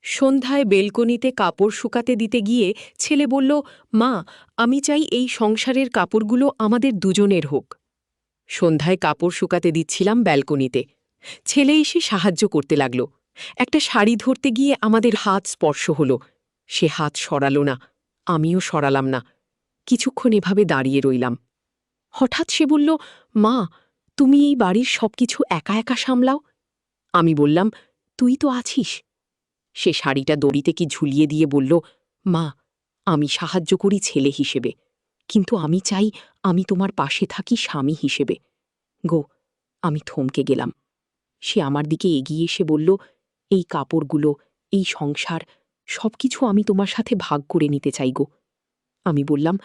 সন্ধ্যায় বেলকনিতে কাপড় শুকাতে দিতে গিয়ে ছেলে বলল, মা, আমি চাই এই সংসারের কাপড়গুলো আমাদের দুজনের হোক। সন্ধ্যায় কাপড় শুকাতে দিচ্ছিলাম ব্যালকনিতে। ছেলে এসে সাহায্য করতে লাগল। একটা শাড়ি ধরতে গিয়ে আমাদের হাত স্পর্শ হল। সে হাত সরালো না, আমিও সরালাম না। কিছুক্ষণ এভাবে দাঁড়িয়ে রইলাম। হঠাৎ সে বলল, মা, তুমি এই বাড়ির সবকিছু একা একা সামলাও। আমি বললাম, তুই তো আছিস। সে শাড়িটা দড়িতে কি ঝুলিয়ে দিয়ে বলল, মা, আমি সাহায্য করি ছেলে হিসেবে, কিন্তু আমি চাই আমি তোমার পাশে থাকি স্বামী হিসেবে। গো, আমি থমকে গেলাম। সে আমার দিকে এগিয়ে এসে বলল, এই কাপড়গুলো, এই সংসার, সবকিছু আমি তোমার সাথে ভাগ করে নিতে চাই গো। আমি বললাম,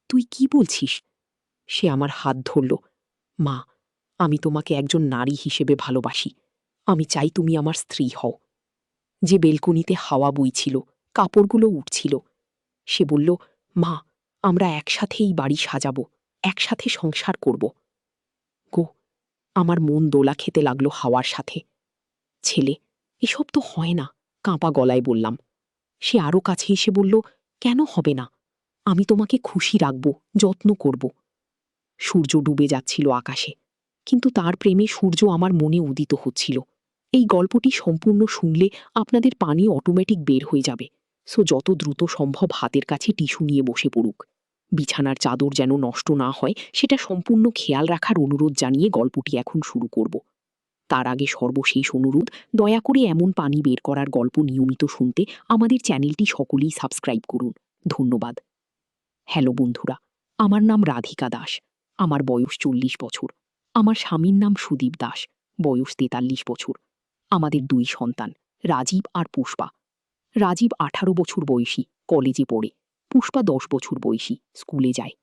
তুই কি বলছিস? সে আমার হাত ধরল। মা, আমি তোমাকে একজন নারী হিসেবে ভালোবাসি। আমি চাই তুমি আমার স্ত্রী হও। যে বেলকনিতে হাওয়া বইছিল, কাপড়গুলো উঠছিল, সে বলল, মা, আমরা একসাথে এই বাড়ি সাজাবো, একসাথে সংসার করব। গো, আমার মন দোলা খেতে লাগলো হাওয়ার সাথে। ছেলে, এসব তো হয় না, কাঁপা গলায় বললাম। সে আরও কাছে এসে বলল, কেন হবে না? আমি তোমাকে খুশি রাখব, যত্ন করব। সূর্য ডুবে যাচ্ছিল আকাশে, কিন্তু তার প্রেমে সূর্য আমার মনে উদিত হচ্ছিল। এই গল্পটি সম্পূর্ণ শুনলে আপনাদের পানি অটোমেটিক বের হয়ে যাবে, সো যত দ্রুত সম্ভব হাতের কাছে টিস্যু নিয়ে বসে পড়ুক। বিছানার চাদর যেন নষ্ট না হয় সেটা সম্পূর্ণ খেয়াল রাখার অনুরোধ জানিয়ে গল্পটি এখন শুরু করব। তার আগে সর্বশেষ অনুরোধ, দয়া করে এমন পানি বের করার গল্প নিয়মিত শুনতে আমাদের চ্যানেলটি সকলেই সাবস্ক্রাইব করুন। ধন্যবাদ। হ্যালো বন্ধুরা, আমার নাম রাধিকা দাস। আমার বয়স 40 বছর। আমার স্বামীর নাম সুদীপ দাস, বয়স 43 বছর। আমাদের 2 সন্তান, রাজীব আর পুষ্পা। রাজীব 18 বছর বয়সী, কলেজে পড়ে। পুষ্পা 10 বছর বয়সী, স্কুলে যায়।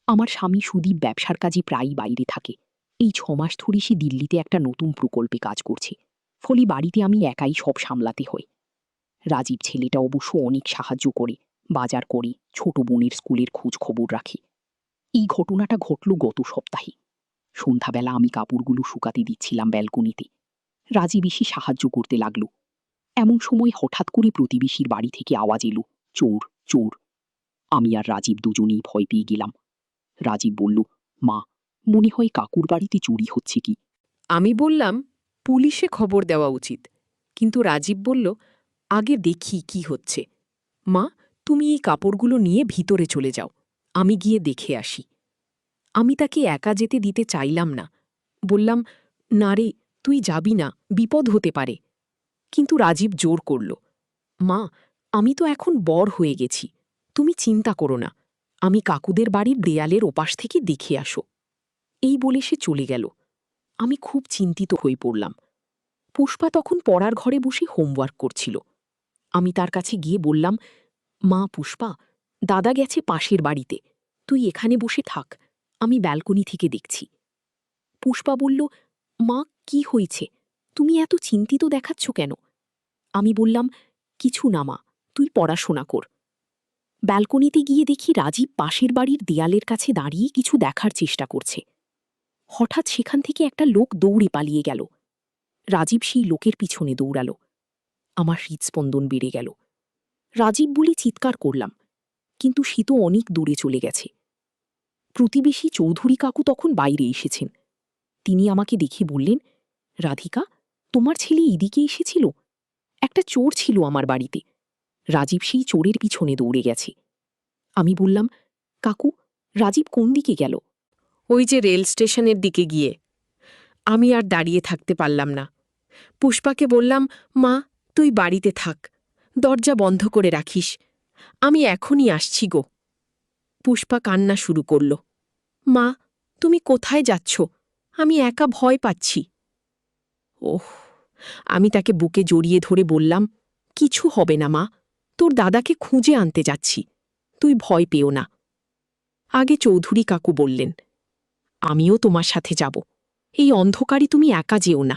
আমার স্বামী সুদীপ ব্যবসার কাজে প্রায়ই বাইরে থাকে। এই 6 মাস ধরে সে দিল্লিতে একটা নতুন প্রকল্পে কাজ করছে, ফলে বাড়িতে আমি একাই সব সামলাতে হয়। রাজীব ছেলেটা অবশ্য অনেক সাহায্য করে, বাজার করে, ছোট বোনের স্কুলের খোঁজ খবর রাখে। এই ঘটনাটা ঘটল গত সপ্তাহে। সন্ধ্যাবেলা আমি কাপড়গুলো শুকাতে দিচ্ছিলাম ব্যালকনিতে। রাজীব এসে সাহায্য করতে লাগলো। এমন সময় হঠাৎ করে প্রতিবেশীর বাড়ি থেকে আওয়াজ এলো, চোর, চোর। আমি আর রাজীব দুজনেই ভয় পেয়ে গেলাম। রাজীব বলল, মা, মনে হয় কাকুর বাড়িতে চুরি হচ্ছে কি? আমি বললাম, পুলিশে খবর দেওয়া উচিত। কিন্তু রাজীব বলল, আগে দেখি কি হচ্ছে। মা, তুমি এই কাপড়গুলো নিয়ে ভিতরে চলে যাও, আমি গিয়ে দেখে আসি। আমি তাকে একা যেতে দিতে চাইলাম না। বললাম, না রে, তুই যাবি না, বিপদ হতে পারে। কিন্তু রাজীব জোর করল, মা, আমি তো এখন বর হয়ে গেছি, তুমি চিন্তা করো না, আমি কাকুদের বাড়ির দেয়ালের ওপাশ থেকে দেখে আসো। এই বলে সে চলে গেল। আমি খুব চিন্তিত হয়ে পড়লাম। পুষ্পা তখন পড়ার ঘরে বসে হোমওয়ার্ক করছিল। আমি তার কাছে গিয়ে বললাম, মা পুষ্পা, দাদা গেছে পাশের বাড়িতে, তুই এখানে বসে থাক, আমি ব্যালকনি থেকে দেখছি। পুষ্পা বলল, মা, কি হয়েছে? তুমি এত চিন্তিত দেখাচ্ছ কেন? আমি বললাম, কিছু না মা, তুই পড়াশোনা কর। ব্যালকনিতে গিয়ে দেখি রাজীব পাশের বাড়ির দেয়ালের কাছে দাঁড়িয়ে কিছু দেখার চেষ্টা করছে। হঠাৎ সেখান থেকে একটা লোক দৌড়ে পালিয়ে গেল। রাজীব সেই লোকের পিছনে দৌড়াল। আমার হৃৎস্পন্দন বেড়ে গেল। রাজীব বলে চিৎকার করলাম, কিন্তু সে তো অনেক দূরে চলে গেছে। প্রতিবেশী চৌধুরী কাকু তখন বাইরে এসেছেন। তিনি আমাকে দেখে বললেন, রাধিকা, তোমার ছেলে এদিকে এসেছিল? একটা চোর ছিল আমার বাড়িতে। রাজীব সেই চোরের পিছনে দৌড়ে গেছে। আমি বললাম, কাকু, রাজীব কোন দিকে গেল? ওই যে রেল স্টেশনের দিকে গিয়ে। আমি আর দাঁড়িয়ে থাকতে পারলাম না। পুষ্পাকে বললাম, মা, তুই বাড়িতে থাক, দরজা বন্ধ করে রাখিস, আমি এখনই আসছি গো। পুষ্পা কান্না শুরু করল, মা, তুমি কোথায় যাচ্ছ? আমি একা ভয় পাচ্ছি। ওহ! আমি তাকে বুকে জড়িয়ে ধরে বললাম, কিছু হবে না মা, তোর দাদাকে খুঁজে আনতে যাচ্ছি, তুই ভয় পেও না। আগে চৌধুরী কাকু বললেন, আমিও তোমার সাথে যাব, এই অন্ধকারে তুমি একা যেও না।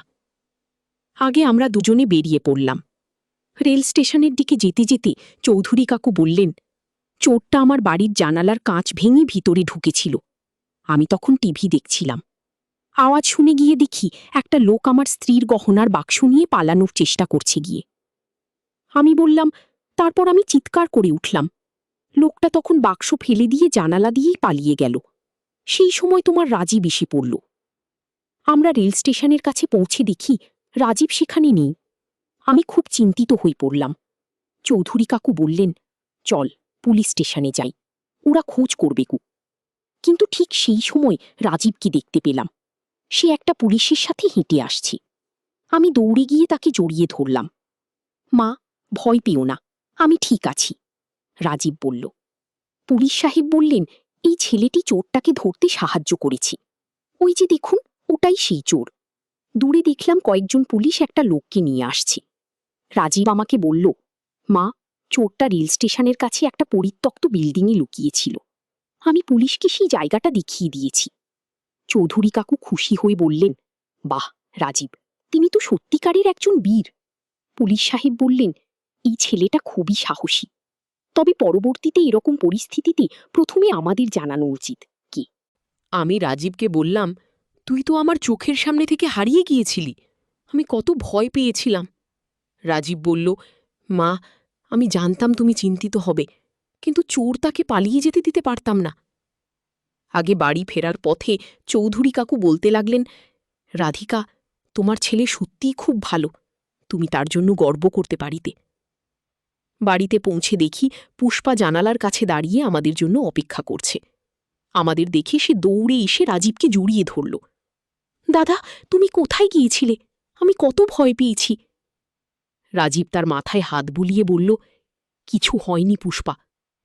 আগে আমরা দুজনে বেরিয়ে পড়লাম। রেল স্টেশনের দিকে যেতে যেতে চৌধুরী কাকু বললেন, চোরটা আমার বাড়ির জানালার কাঁচ ভেঙে ভিতরে ঢুকেছিল। আমি তখন টিভি দেখছিলাম। আওয়াজ শুনে গিয়ে দেখি একটা লোক আমার স্ত্রীর গহনার বাক্স নিয়ে পালানোর চেষ্টা করছে গিয়ে। আমি বললাম, তারপর আমি চিৎকার করে উঠলাম। লোকটা তখন বাক্স ফেলে দিয়ে জানালা দিয়েই পালিয়ে গেল। সেই সময় তোমার রাজীব এসে পড়ল। আমরা রেল স্টেশনের কাছে পৌঁছে দেখি রাজীব সেখানে নেই। আমি খুব চিন্তিত হয়ে পড়লাম। চৌধুরী কাকু বললেন, চল পুলিশ স্টেশনে যাই, ওরা খোঁজ করবে কু। কিন্তু ঠিক সেই সময় রাজীবকে দেখতে পেলাম। সে একটা পুলিশের সাথে হেঁটে আসছে। আমি দৌড়ে গিয়ে তাকে জড়িয়ে ধরলাম। মা, ভয় পেও না, আমি ঠিক আছি, রাজীব বলল। পুলিশ সাহেব বললেন, এই ছেলেটি চোরটাকে ধরতে সাহায্য করেছে। ওই যে দেখুন, ওটাই সেই চোর। দূরে দেখলাম কয়েকজন পুলিশ একটা লোককে নিয়ে আসছে। রাজীব আমাকে বলল, মা, চোরটা রেল স্টেশনের কাছে একটা পরিত্যক্ত বিল্ডিংয়ে লুকিয়েছিল। আমি পুলিশকে সেই জায়গাটা দেখিয়ে দিয়েছি। চৌধুরী কাকু খুশি হয়ে বললেন, বাহ রাজীব, তিনি তো সত্যিকারের একজন বীর। পুলিশ সাহেব বললেন, এই ছেলেটা খুবই সাহসী। তবে পরবর্তীতে এরকম পরিস্থিতিতে প্রথমে আমাদের জানানো উচিত। কি? আমি রাজীবকে বললাম, তুই তো আমার চোখের সামনে থেকে হারিয়ে গিয়েছিলি, আমি কত ভয় পেয়েছিলাম। রাজীব বলল, মা, আমি জানতাম তুমি চিন্তিত হবে, কিন্তু চোর তাকে পালিয়ে যেতে দিতে পারতাম না। আগে বাড়ি ফেরার পথে চৌধুরী কাকু বলতে লাগলেন, রাধিকা, তোমার ছেলে সত্যিই খুব ভালো, তুমি তার জন্য গর্ব করতে পারিতে। বাড়িতে পৌঁছে দেখি পুষ্পা জানালার কাছে দাঁড়িয়ে আমাদের জন্য অপেক্ষা করছে। আমাদের দেখে সে দৌড়ে এসে রাজীবকে জড়িয়ে ধরল। দাদা, তুমি কোথায় গিয়েছিলে? আমি কত ভয় পেয়েছি। রাজীব তার মাথায় হাত বুলিয়ে বলল, কিছু হয়নি পুষ্পা,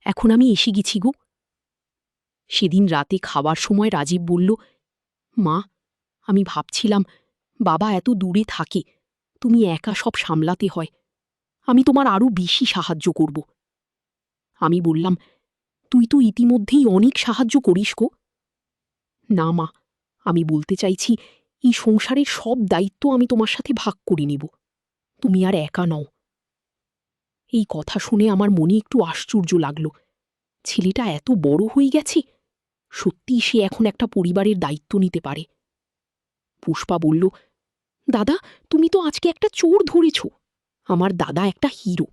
এখন আমি এসে গেছি গো। সেদিন রাতে খাবার সময় রাজীব বলল, মা, আমি ভাবছিলাম বাবা এত দূরে থাকে, তুমি একা সব সামলাতে হয়, আমি তোমার আরও বেশি সাহায্য করব। আমি বললাম, তুই তো ইতিমধ্যেই অনেক সাহায্য করিস গো। না মা, আমি বলতে চাইছি, এই সংসারের সব দায়িত্ব আমি তোমার সাথে ভাগ করে নেব, তুমি আর একা নও। এই কথা শুনে আমার মনে একটু আশ্চর্য লাগল। ছেলেটা এত বড় হয়ে গেছে, সত্যিই সে এখন একটা পরিবারের দায়িত্ব নিতে পারে। পুষ্পা বলল, দাদা, তুমি তো আজকে একটা চোর ধরেছ, আমার দাদা একটা হিরো।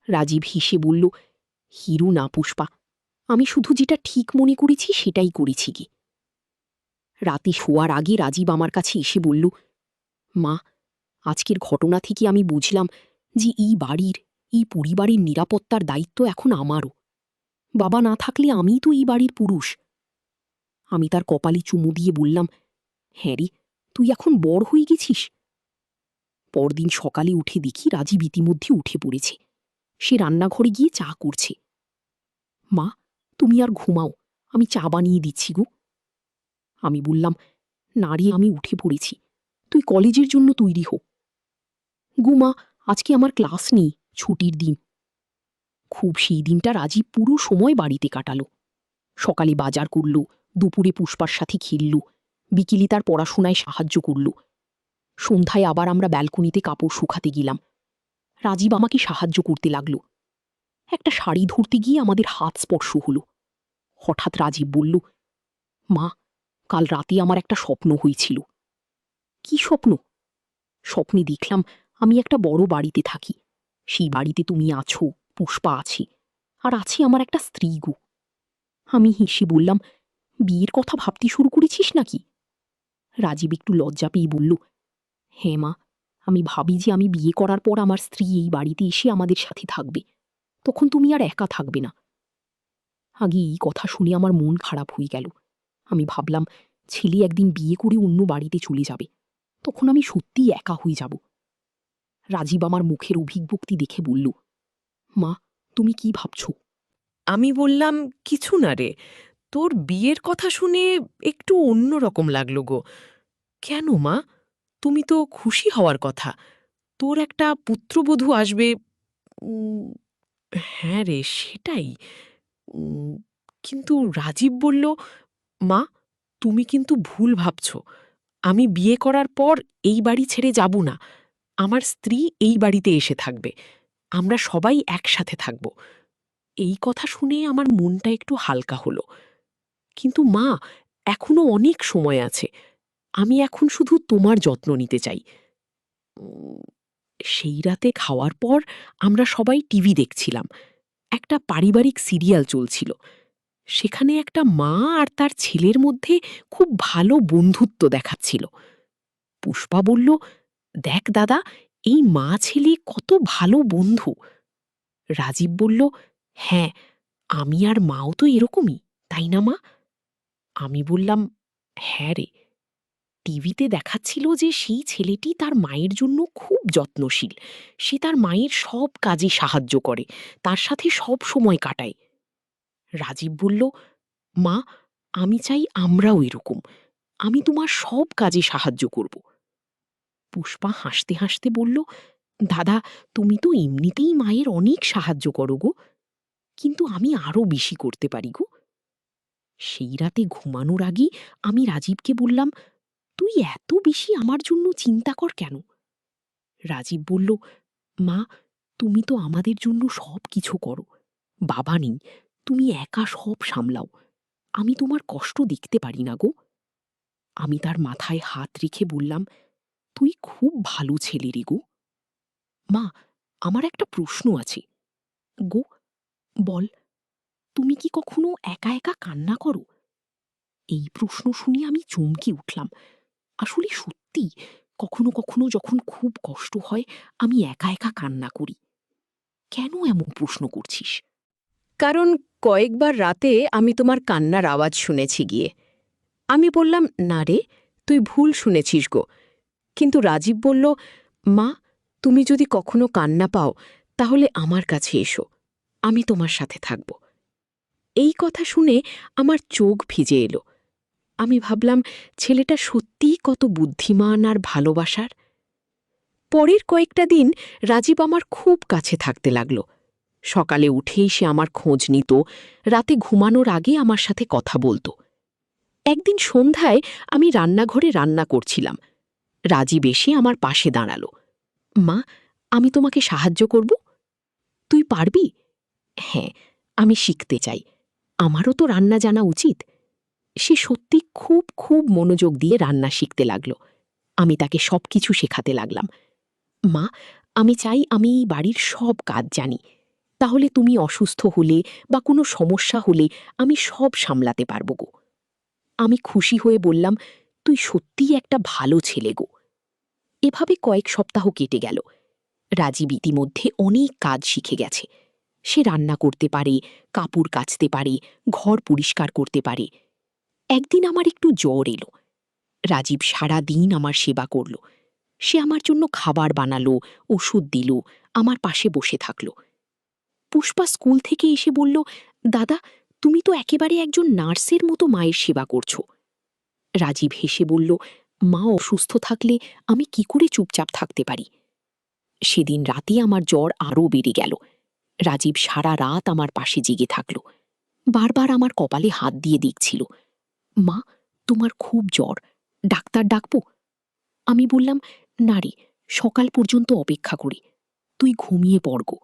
রাজীব হেসে বলল, হিরো না পুষ্পা, আমি শুধু যেটা ঠিক মনে করেছি সেটাই করেছি কি। রাতে শোয়ার আগে রাজীব আমার কাছে এসে বলল, মা, আজকের ঘটনা থেকে আমি বুঝলাম যে এই বাড়ির, এই পরিবারের নিরাপত্তার দায়িত্ব এখন আমারও। বাবা না থাকলে আমিই তো এই বাড়ির পুরুষ। আমি তার কপালে চুমু দিয়ে বললাম, হ্যাঁ রে, তুই এখন বড় হয়ে গেছিস। পরদিন সকালে উঠে দেখি রাজীব ইতিমধ্যে উঠে পড়েছে। সে রান্নাঘরে গিয়ে চা করছে। মা, তুমি আর ঘুমাও, আমি চা বানিয়ে দিচ্ছি গো। আমি বললাম, না রে, আমি উঠে পড়েছি, তুই কলেজের জন্য তৈরি হো। গুমা, আজকে আমার ক্লাস নেই, ছুটির দিন। খুব সেই দিনটা রাজীব পুরো সময় বাড়িতে কাটালো। সকালে বাজার করল, দুপুরে পুষ্পার সাথে খেলল, বিকেলে তার পড়াশোনায় সাহায্য করল। সন্ধ্যায় আবার আমরা ব্যালকনিতে কাপড় শুকাতে গেলাম। রাজীব আমাকে সাহায্য করতে লাগল। একটা শাড়ি ধরতে গিয়ে আমাদের হাত স্পর্শ হলো। হঠাৎ রাজীব বলল, মা, কাল রাতে আমার একটা স্বপ্ন হয়েছিল। কি স্বপ্ন? স্বপ্নে দেখলাম আমি একটা বড় বাড়িতে থাকি, সেই বাড়িতে তুমি আছো, পুষ্পা আছে, আর আছে আমার একটা স্ত্রী গো। আমি হেসে বললাম, বিয়ের কথা ভাবতে শুরু করেছিস নাকি? রাজীব একটু লজ্জা পেয়ে বলল, হ্যাঁ মা, আমি ভাবি যে আমি বিয়ে করার পর আমার স্ত্রী এই বাড়িতে এসে আমাদের সাথে থাকবে, তখন তুমি আর একা থাকবে না। আগে এই কথা শুনে আমার মন খারাপ হয়ে গেল। আমি ভাবলাম, ছেলে একদিন বিয়ে করে অন্য বাড়িতে চলে যাবে, তখন আমি সত্যিই একা হয়ে যাব। রাজীব আমার মুখের অভিব্যক্তি দেখে বলল, মা, তুমি কি ভাবছ? আমি বললাম, কিছু না রে, তোর বিয়ের কথা শুনে একটু অন্যরকম লাগলো গো। কেন মা, তুমি তো খুশি হওয়ার কথা, তোর একটা পুত্রবধূ আসবে। উম, হ্যাঁ রে, সেটাই। উম, কিন্তু রাজীব বলল, মা, তুমি কিন্তু ভুল ভাবছ, আমি বিয়ে করার পর এই বাড়ি ছেড়ে যাব না, আমার স্ত্রী এই বাড়িতে এসে থাকবে, আমরা সবাই একসাথে থাকব। এই কথা শুনে আমার মনটা একটু হালকা হলো। কিন্তু মা, এখনো অনেক সময় আছে, আমি এখন শুধু তোমার যত্ন নিতে চাই। উম, সেই রাতে খাওয়ার পর আমরা সবাই টিভি দেখছিলাম। একটা পারিবারিক সিরিয়াল চলছিল। সেখানে একটা মা আর তার ছেলের মধ্যে খুব ভালো বন্ধুত্ব দেখাচ্ছিল। পুষ্পা বলল, দেখ দাদা, এই মা ছেলে কত ভালো বন্ধু। রাজীব বলল, হ্যাঁ, আমি আর মাও তো এরকমই, তাই না মা? আমি বললাম, হ্যাঁ রে। টিভিতে দেখাচ্ছিল যে সেই ছেলেটি তার মায়ের জন্য খুব যত্নশীল। সে তার মায়ের সব কাজে সাহায্য করে, তার সাথে সব সময় কাটায়। রাজীব বলল, মা, আমি চাই আমরাও এরকম। আমি তোমার সব কাজে সাহায্য করব। পুষ্পা হাসতে হাসতে বলল, দাদা, তুমি তো এমনিতেই মায়ের অনেক সাহায্য করো গো, কিন্তু আমি আরো বেশি করতে পারি গো। সেই রাতে ঘুমানোর আগে আমি রাজীবকে বললাম, তুই এত বেশি আমার জন্য চিন্তা কর কেন? রাজীব বলল, মা, তুমি তো আমাদের জন্য সব কিছু করো। বাবা নেই, তুমি একা সব সামলাও। আমি তোমার কষ্ট দেখতে পারি না গো। আমি তার মাথায় হাত রেখে বললাম, তুই খুব ভালো ছেলে রে গো। মা, আমার একটা প্রশ্ন আছে গো। বল, তুমি কি কখনো একা একা কান্না করো? এই প্রশ্ন শুনে আমি চমকে উঠলাম। আসলে সত্যি, কখনো কখনো যখন খুব কষ্ট হয় আমি একা একা কান্না করি। কেন এমন প্রশ্ন করছিস? কারণ কয়েকবার রাতে আমি তোমার কান্নার আওয়াজ শুনেছি গিয়ে। আমি বললাম, না রে, তুই ভুল শুনেছিস গো। কিন্তু রাজীব বলল, মা, তুমি যদি কখনো কান্না পাও তাহলে আমার কাছে এসো, আমি তোমার সাথে থাকব। এই কথা শুনে আমার চোখ ভিজে এলো। আমি ভাবলাম, ছেলেটা সত্যিই কত বুদ্ধিমান আর ভালোবাসার। পরের কয়েকটা দিন রাজীব আমার খুব কাছে থাকতে লাগল। সকালে উঠেই সে আমার খোঁজ নিত, রাতে ঘুমানোর আগে আমার সাথে কথা বলতো। একদিন সন্ধ্যায় আমি রান্নাঘরে রান্না করছিলাম। রাজীব এসে আমার পাশে দাঁড়াল। মা, আমি তোমাকে সাহায্য করব? তুই পারবি? হ্যাঁ, আমি শিখতে চাই। আমারও তো রান্না জানা উচিত। সে সত্যি খুব খুব মনোযোগ দিয়ে রান্না শিখতে লাগল। আমি তাকে সবকিছু শেখাতে লাগলাম। মা, আমি চাই আমি এই বাড়ির সব কাজ জানি। তাহলে তুমি অসুস্থ হলে বা কোনো সমস্যা হলে আমি সব সামলাতে পারব গো। আমি খুশি হয়ে বললাম, তুই সত্যিই একটা ভালো ছেলে গো। এভাবে কয়েক সপ্তাহ কেটে গেল। রাজীব ইতিমধ্যে অনেক কাজ শিখে গেছে। সে রান্না করতে পারে, কাপড় কাচতে পারে, ঘর পরিষ্কার করতে পারে। একদিন আমার একটু জ্বর এলো। রাজীব সারা দিন আমার সেবা করল। সে আমার জন্য খাবার বানালো, ওষুধ দিল, আমার পাশে বসে থাকল। পুষ্পা স্কুল থেকে এসে বলল, দাদা, তুমি তো একেবারে একজন নার্সের মতো মায়ের সেবা করছো। রাজীব হেসে বলল, মা অসুস্থ থাকলে আমি কি করে চুপচাপ থাকতে পারি? সেদিন রাতে আমার জ্বর আরও বেড়ে গেল। রাজীব সারা রাত আমার পাশে জেগে থাকল। বারবার আমার কপালে হাত দিয়ে দেখছিল। মা, তোমার খুব জ্বর, ডাক্তার ডাকবো? আমি বললাম, না রে, সকাল পর্যন্ত অপেক্ষা করি, তুই ঘুমিয়ে পড় গো।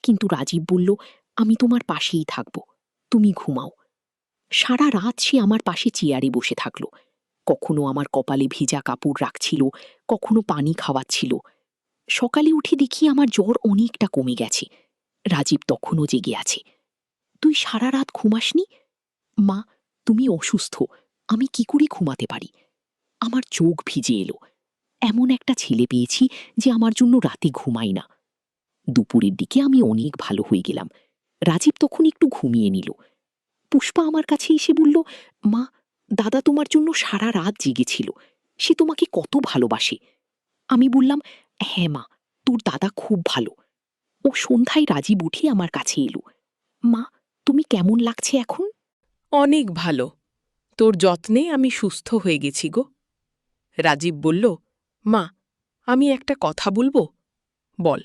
কিন্তু রাজীব বলল, আমি তোমার পাশেই থাকব, তুমি ঘুমাও। সারা রাত সে আমার পাশে চেয়ারে বসে থাকল। কখনো আমার কপালে ভিজা কাপড় রাখছিল, কখনো পানি খাওয়াচ্ছিল। সকালে উঠে দেখি আমার জ্বর অনেকটা কমে গেছে। রাজীব তখনও জেগে আছে। তুই সারা রাত ঘুমাসনি? মা, তুমি অসুস্থ, আমি কি করে ঘুমাতে পারি? আমার চোখ ভিজে এলো। এমন একটা ছেলে পেয়েছি যে আমার জন্য রাতে ঘুমায় না। দুপুরের দিকে আমি অনেক ভালো হয়ে গেলাম। রাজীব তখন একটু ঘুমিয়ে নিল। পুষ্পা আমার কাছে এসে বলল, মা, দাদা তোমার জন্য সারা রাত জেগেছিল, সে তোমাকে কত ভালোবাসে। আমি বললাম, হ্যাঁ মা, তোর দাদা খুব ভালো। ও সন্ধ্যায় রাজীব উঠে আমার কাছে এলো। মা, তুমি কেমন লাগছে এখন? অনেক ভালো। তোর যত্নে আমি সুস্থ হয়ে গেছি গো। রাজীব বলল, মা, আমি একটা কথা বলবো? বল।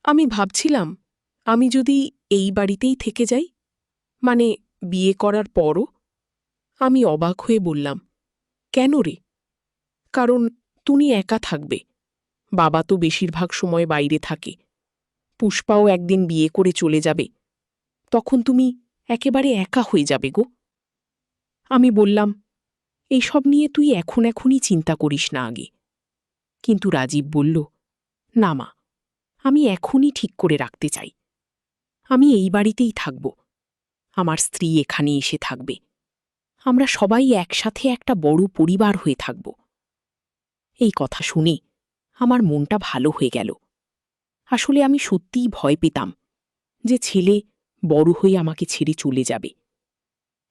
আমি ভাবছিলাম, আমি যদি এই বাড়িতেই থেকে যাই, মানে বিয়ে করার পরও। আমি অবাক হয়ে বললাম, কেন রে? কারণ তুমি একা থাকবে। বাবা তো বেশিরভাগ সময় বাইরে থাকে। পুষ্পাও একদিন বিয়ে করে চলে যাবে। তখন তুমি একেবারে একা হয়ে যাবে গো। আমি বললাম, এইসব নিয়ে তুই এখনই চিন্তা করিস না আগে। কিন্তু রাজীব বলল, না মা, আমি এখনই ঠিক করে রাখতে চাই। আমি এই বাড়িতেই থাকব। আমার স্ত্রী এখানে এসে থাকবে। আমরা সবাই একসাথে একটা বড় পরিবার হয়ে থাকব। এই কথা শুনে আমার মনটা ভালো হয়ে গেল। আসলে আমি সত্যিই ভয় পেতাম যে ছেলে বড় হয়ে আমাকে ছেড়ে চলে যাবে।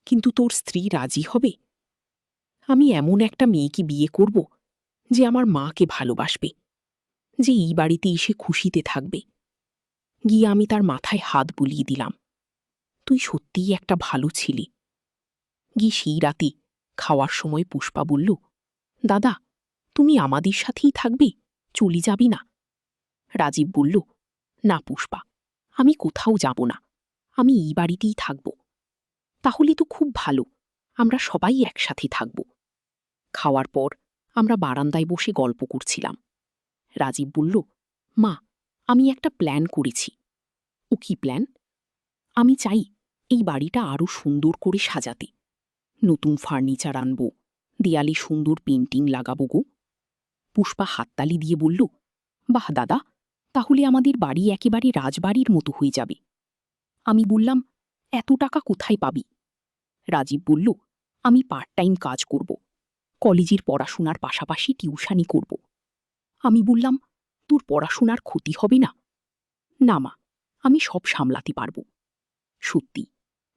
কিন্তু তোর স্ত্রী রাজি হবে? আমি এমন একটা মেয়েকে বিয়ে করব যে আমার মাকে ভালোবাসবে, যে এই বাড়িতে এসে খুশিতে থাকবে। গিয়ে আমি তার মাথায় হাত বুলিয়ে দিলাম, তুই সত্যিই একটা ভালো ছেলে। গিয়ে সেই রাতে খাওয়ার সময় পুষ্পা বলল, দাদা, তুমি আমাদের সাথেই থাকবে, চলে যাবি না? রাজীব বলল, না পুষ্পা, আমি কোথাও যাব না, আমি এই বাড়িতেই থাকব। তাহলে তো খুব ভালো, আমরা সবাই একসাথে থাকব। খাওয়ার পর আমরা বারান্দায় বসে গল্প করছিলাম। রাজীব বলল, মা, আমি একটা প্ল্যান করেছি। ও কি প্ল্যান? আমি চাই এই বাড়িটা আরও সুন্দর করে সাজাতে। নতুন ফার্নিচার আনব, দেয়ালে সুন্দর পেন্টিং লাগাবো গো। পুষ্পা হাততালি দিয়ে বলল, বাহ দাদা, তাহলে আমাদের বাড়ি একেবারে রাজবাড়ির মতো হয়ে যাবে। আমি বললাম, এত টাকা কোথায় পাবি? রাজীব বলল, আমি পার্ট টাইম কাজ করব, কলেজের পড়াশোনার পাশাপাশি টিউশানি করব। আমি বললাম, তোর পড়াশোনার ক্ষতি হবে না? না মা, আমি সব সামলাতে পারব। সত্যি,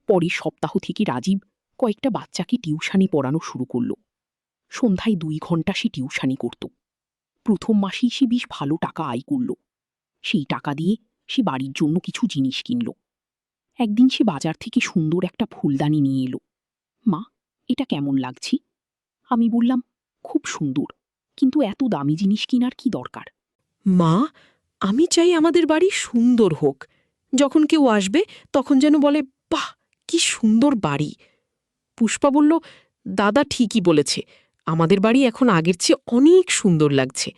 পরের সপ্তাহ থেকে রাজীব কয়েকটা বাচ্চাকে টিউশানি পড়ানো শুরু করল। সন্ধ্যায় 2 ঘন্টা সে টিউশানি করত। প্রথম মাসেই সে বেশ ভালো টাকা আয় করল। সেই টাকা দিয়ে সে বাড়ির জন্য কিছু জিনিস কিনল। একদিন সে বাজার থেকে সুন্দর একটা ফুলদানি নিয়ে এলো। মা, এটা কেমন লাগছে? আমি বললাম, খুব সুন্দর, কিন্তু এত দামি জিনিস কেনার কি দরকার? মা, আমি চাই আমাদের বাড়ি সুন্দর হোক। যখন কেউ আসবে তখন যেন বলে, বাহ, কি সুন্দর বাড়ি। পুষ্পা বলল, দাদা ঠিকই বলেছে, আমাদের বাড়ি এখন আগের চেয়ে অনেক সুন্দর লাগছে।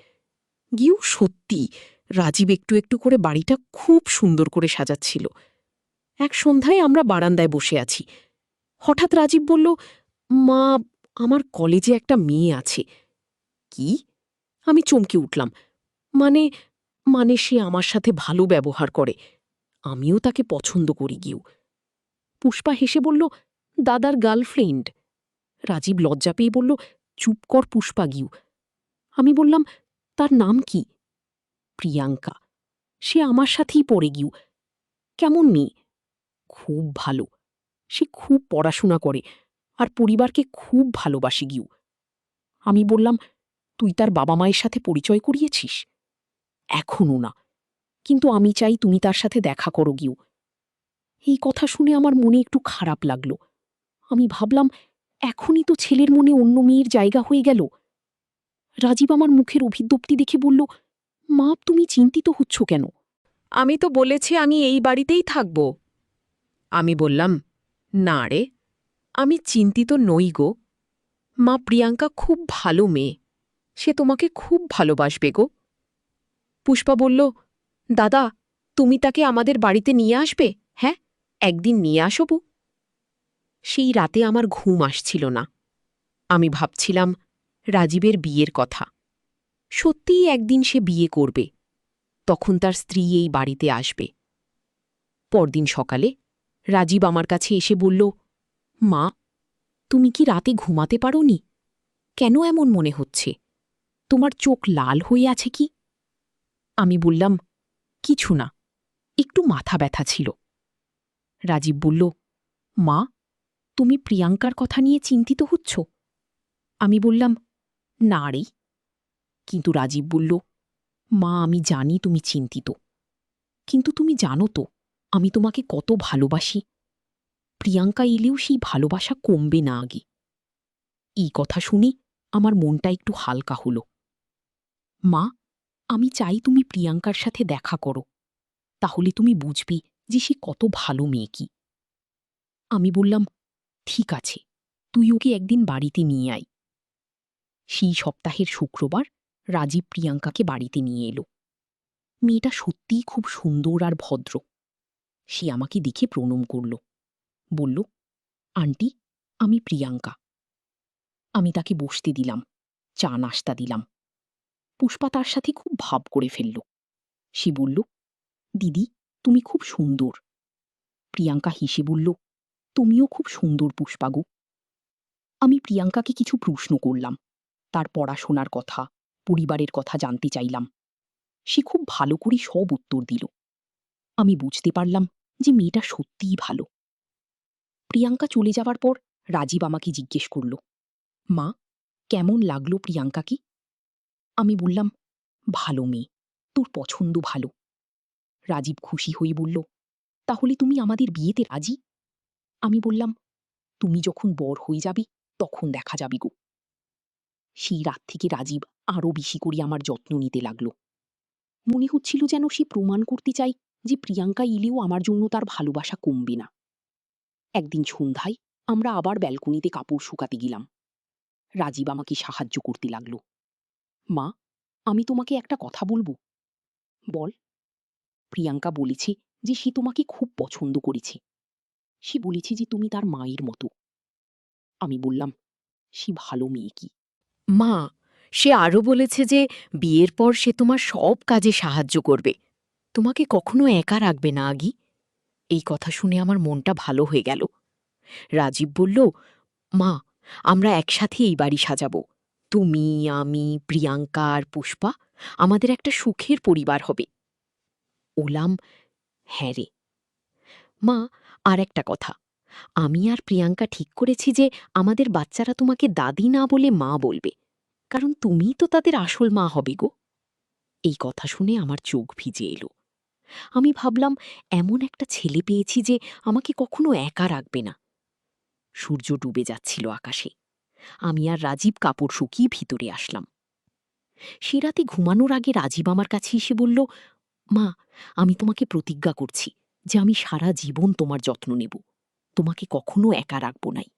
গিয়েও সত্যি, রাজীব একটু একটু করে বাড়িটা খুব সুন্দর করে সাজাচ্ছিল। এক সন্ধ্যায় আমরা বারান্দায় বসে আছি। হঠাৎ রাজীব বলল, মা, আমার কলেজে একটা মেয়ে আছে। কি? আমি চমকে উঠলাম। মানে মানে সে আমার সাথে ভালো ব্যবহার করে, আমিও তাকে পছন্দ করি গিয়েও। পুষ্পা হেসে বলল, দাদার গার্লফ্রেন্ড। রাজীব লজ্জা পেয়ে বলল, চুপ কর পুষ্পা গিউ। আমি বললাম, তার নাম কি? প্রিয়াঙ্কা। সে আমার সাথেই পড়ে গিউ। কেমন মেয়ে? খুব ভালো। সে খুব পড়াশোনা করে আর পরিবারকে খুব ভালোবাসে গিউ। আমি বললাম, তুই তার বাবা মায়ের সাথে পরিচয় করিয়েছিস? এখনও না, কিন্তু আমি চাই তুমি তার সাথে দেখা করো গিউ। এই কথা শুনে আমার মনে একটু খারাপ লাগল। আমি ভাবলাম, এখনই তো ছেলের মনে অন্য মেয়ের জায়গা হয়ে গেল। রাজীব আমার মুখের অভিদ্যপ্তি দেখে বলল, মা, তুমি চিন্তিত হচ্ছ কেন? আমি তো বলেছি আমি এই বাড়িতেই থাকব। আমি বললাম, না রে, আমি চিন্তিত নই গো। মা, প্রিয়াঙ্কা খুব ভালো মেয়ে, সে তোমাকে খুব ভালোবাসবে গো। পুষ্পা বলল, দাদা, তুমি তাকে আমাদের বাড়িতে নিয়ে আসবে? হ্যাঁ, একদিন নিয়ে আসবো। সেই রাতে আমার ঘুম আসছিল না। আমি ভাবছিলাম রাজীবের বিয়ের কথা। সত্যিই একদিন সে বিয়ে করবে, তখন তার স্ত্রী এই বাড়িতে আসবে। পরদিন সকালে রাজীব আমার কাছে এসে বলল, মা, তুমি কি রাতে ঘুমাতে পারোনি? কেন এমন মনে হচ্ছে? তোমার চোখ লাল হয়ে আছে কি? আমি বললাম, কিছু না, একটু মাথা ব্যথা ছিল। রাজীব বলল, মা, তুমি প্রিয়াঙ্কার কথা নিয়ে চিন্তিত হচ্ছ? আমি বললাম, না রে। কিন্তু রাজীব বলল, মা, আমি জানি তুমি চিন্তিত, কিন্তু তুমি জানো তো আমি তোমাকে কত ভালোবাসি। প্রিয়াঙ্কা এলেও সেই ভালোবাসা কমবে না আগে। এই কথা শুনে আমার মনটা একটু হালকা হল। মা, আমি চাই তুমি প্রিয়াঙ্কার সাথে দেখা করো, তাহলে তুমি বুঝবে যে সে কত ভালো মেয়ে কি। আমি বললাম, ঠিক আছে, তুই ওকে একদিন বাড়িতে নিয়ে আয়। সেই সপ্তাহের শুক্রবার রাজীব প্রিয়াঙ্কাকে বাড়িতে নিয়ে এলো। মেয়েটা সত্যিই খুব সুন্দর আর ভদ্র। সে আমাকে দেখে প্রণাম করল, বলল, আন্টি, আমি প্রিয়াঙ্কা। আমি তাকে বসতে দিলাম, চা নাস্তা দিলাম। পুষ্পা তার সাথে খুব ভাব করে ফেলল। সে বলল, দিদি, তুমি খুব সুন্দর। প্রিয়াঙ্কা হেসে বলল, তুমিও খুব সুন্দর পুষ্পাগু। আমি প্রিয়াঙ্কাকে কিছু প্রশ্ন করলাম, তার পড়াশোনার কথা, পরিবারের কথা জানতে চাইলাম। সে খুব ভালো করে সব উত্তর দিল। আমি বুঝতে পারলাম যে মেয়েটা সত্যিই ভালো। প্রিয়াঙ্কা চলে যাওয়ার পর রাজীব আমাকে জিজ্ঞেস করল, মা, কেমন লাগলো প্রিয়াঙ্কাকে? আমি বললাম, ভালো মেয়ে, তোর পছন্দ ভালো। রাজীব খুশি হয়ে বলল, তাহলে তুমি আমাদের বিয়েতে রাজি? আমি বললাম, তুমি যখন বর হয়ে যাবে তখন দেখা যাবে গো। সেই রাত থেকে রাজীব আরও বেশি করে আমার যত্ন নিতে লাগলো। মনে হচ্ছিল যেন সে প্রমাণ করতে চায় যে প্রিয়াঙ্কা এলেও আমার জন্য তার ভালোবাসা কমবে না। একদিন সন্ধ্যায় আমরা আবার ব্যালকনিতে কাপড় শুকাতে গেলাম। রাজীব আমাকে সাহায্য করতে লাগলো। মা, আমি তোমাকে একটা কথা বলবো। বল। প্রিয়াঙ্কা বলেছে যে সে তোমাকে খুব পছন্দ করেছে। সে বলেছে যে তুমি তার মায়ের মতো। আমি বললাম, সে ভালো মেয়ে কি। মা, সে আরও বলেছে যে বিয়ের পর সে তোমার সব কাজে সাহায্য করবে, তোমাকে কখনো একা রাখবে না আগি। এই কথা শুনে আমার মনটা ভালো হয়ে গেল। রাজীব বলল, মা, আমরা একসাথে এই বাড়ি সাজাবো। তুমি, আমি, প্রিয়াঙ্কা আর পুষ্পা, আমাদের একটা সুখের পরিবার হবে। ওলাম, হ্যাঁ রে। মা, আর একটা কথা, আমি আর প্রিয়াঙ্কা ঠিক করেছি যে আমাদের বাচ্চারা তোমাকে দাদি না বলে মা বলবে, কারণ তুমিই তো তাদের আসল মা হবে গো। এই কথা শুনে আমার চোখ ভিজে এলো। আমি ভাবলাম, এমন একটা ছেলে পেয়েছি যে আমাকে কখনো একা রাখবে না। সূর্য ডুবে যাচ্ছিল আকাশে। আমি আর রাজীব কাপড় শুকিয়ে ভিতরে আসলাম। সে রাতে ঘুমানোর আগে রাজীব আমার কাছে এসে বলল, মা, আমি তোমাকে প্রতিজ্ঞা করছি যে আমি সারা জীবন তোমার যত্ন নেব, তোমাকে কখনো একা রাখব নাই।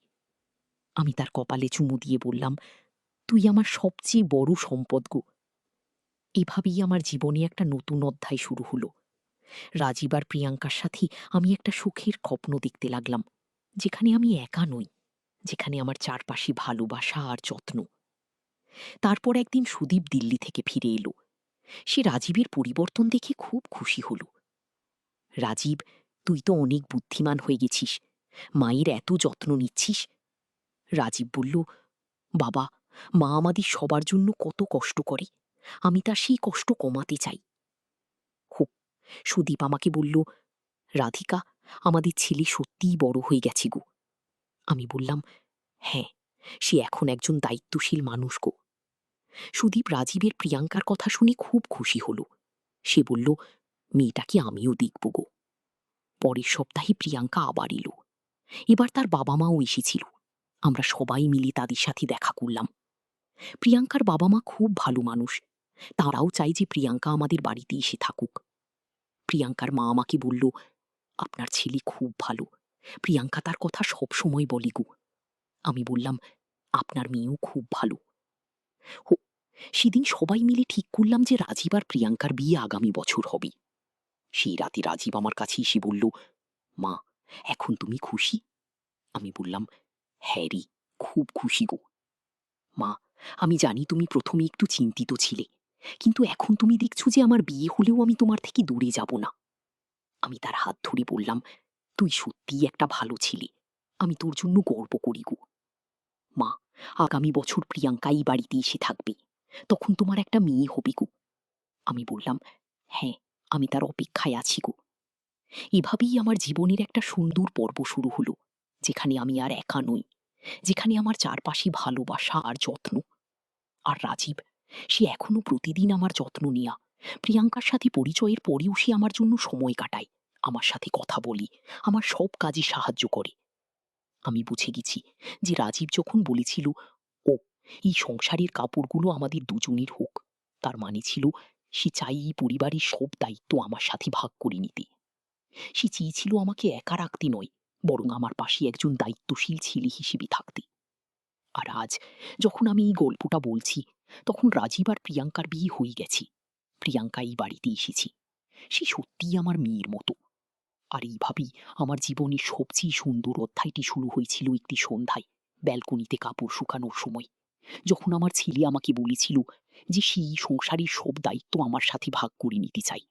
আমি তার কপালে চুমু দিয়ে বললাম, তুই আমার সবচেয়ে বড় সম্পদ গো। এভাবেই আমার জীবনে একটা নতুন অধ্যায় শুরু হলো। রাজীব আর প্রিয়াঙ্কার সাথে আমি একটা সুখের স্বপ্ন দেখতে লাগলাম, যেখানে আমি একা নই, যেখানে আমার চারপাশে ভালোবাসা আর যত্ন। তারপর একদিন সুদীপ দিল্লি থেকে ফিরে এলো। সে রাজীবের পরিবর্তন দেখে খুব খুশি হল। রাজীব, তুই তো অনেক বুদ্ধিমান হয়ে গেছিস, মায়ের এত যত্ন নিচ্ছিস। রাজীব বলল, বাবা, মা আমাদের সবার জন্য কত কষ্ট করে, আমি তার সেই কষ্ট কমাতে চাই। হোক। সুদীপ আমাকে বলল, রাধিকা, আমাদের ছেলে সত্যিই বড় হয়ে গেছে গো। আমি বললাম, হ্যাঁ, সে এখন একজন দায়িত্বশীল মানুষ গো। সুদীপ রাজীবের প্রিয়াঙ্কার কথা শুনে খুব খুশি হল। সে বলল, মেয়েটাকে আমিও দেখব গো। পরের সপ্তাহে প্রিয়াঙ্কা আবার এলো। এবার তার বাবা মাও এসেছিল। আমরা সবাই মিলে তাদের সাথে দেখা করলাম। প্রিয়াঙ্কার বাবা মা খুব ভালো মানুষ। তারাও চাই যে প্রিয়াঙ্কা আমাদের বাড়িতে এসে থাকুক। প্রিয়াঙ্কার মা আমাকে বলল, আপনার ছেলে খুব ভালো, প্রিয়াঙ্কা তার কথা সব সময় বলে গো। আমি বললাম, আপনার মেয়েও খুব ভালো। সেদিন সবাই মিলে ঠিক করলাম যে রাজীব আর প্রিয়াঙ্কার বিয়ে আগামী বছর হবে। সেই রাতে রাজীব আমার কাছে এসে বলল, মা, এখন তুমি খুশি? আমি বললাম, হ্যাঁ রে, খুব খুশি গো। মা, আমি জানি তুমি প্রথমে একটু চিন্তিত ছিলে, কিন্তু এখন তুমি দেখছো যে আমার বিয়ে হলেও আমি তোমার থেকে দূরে যাব না। আমি তার হাত ধরে বললাম, তুই সত্যিই একটা ভালো ছেলে, আমি তোর জন্য গর্ব করি গো। মা, আগামী বছর প্রিয়াঙ্কা এই বাড়িতে এসে থাকবে, তখন তোমার একটা মেয়ে হবে গো। আমি বললাম, হ্যাঁ, আমি তার অপেক্ষায় আছি গো। এভাবেই আমার জীবনের একটা সুন্দর পর্ব শুরু হলো, যেখানে আমি আর একা নই, যেখানে আমার চারপাশে ভালোবাসা আর যত্ন। আর রাজীব, সে এখনো প্রতিদিন আমার যত্ন নেয়া, প্রিয়াঙ্কার সাথে পরিচয়ের পরেও সে আমার জন্য সময় কাটায়, আমার সাথে কথা বলি, আমার সব কাজে সাহায্য করে। আমি বুঝে গেছি যে রাজীব যখন বলেছিল, ও, এই সংসারের কাপড়গুলো আমাদের দুজনের হোক, তার মানে ছিল সে চাই এই পরিবারের সব দায়িত্ব আমার সাথে ভাগ করে নিতে। সে চেয়েছিল আমাকে একা রাখতে নয়, বরং আমার পাশে একজন দায়িত্বশীল ছেলে হিসেবে থাকতে। আর আজ যখন আমি এই গল্পটা বলছি, তখন রাজীব আর প্রিয়াঙ্কার বিয়ে হয়ে গেছে। প্রিয়াঙ্কা এই বাড়িতে এসেছি, সে সত্যিই আমার মেয়ের মতো। আর এইভাবেই আমার জীবনের সবচেয়ে সুন্দর অধ্যায়টি শুরু হয়েছিল একটি সন্ধ্যায়, ব্যালকনিতে কাপড় শুকানোর সময়, যখন আমার ছেলে আমাকে বলেছিল যে সেই সংসারের সব দায়িত্ব আমার সাথে ভাগ করে নিতে চাই।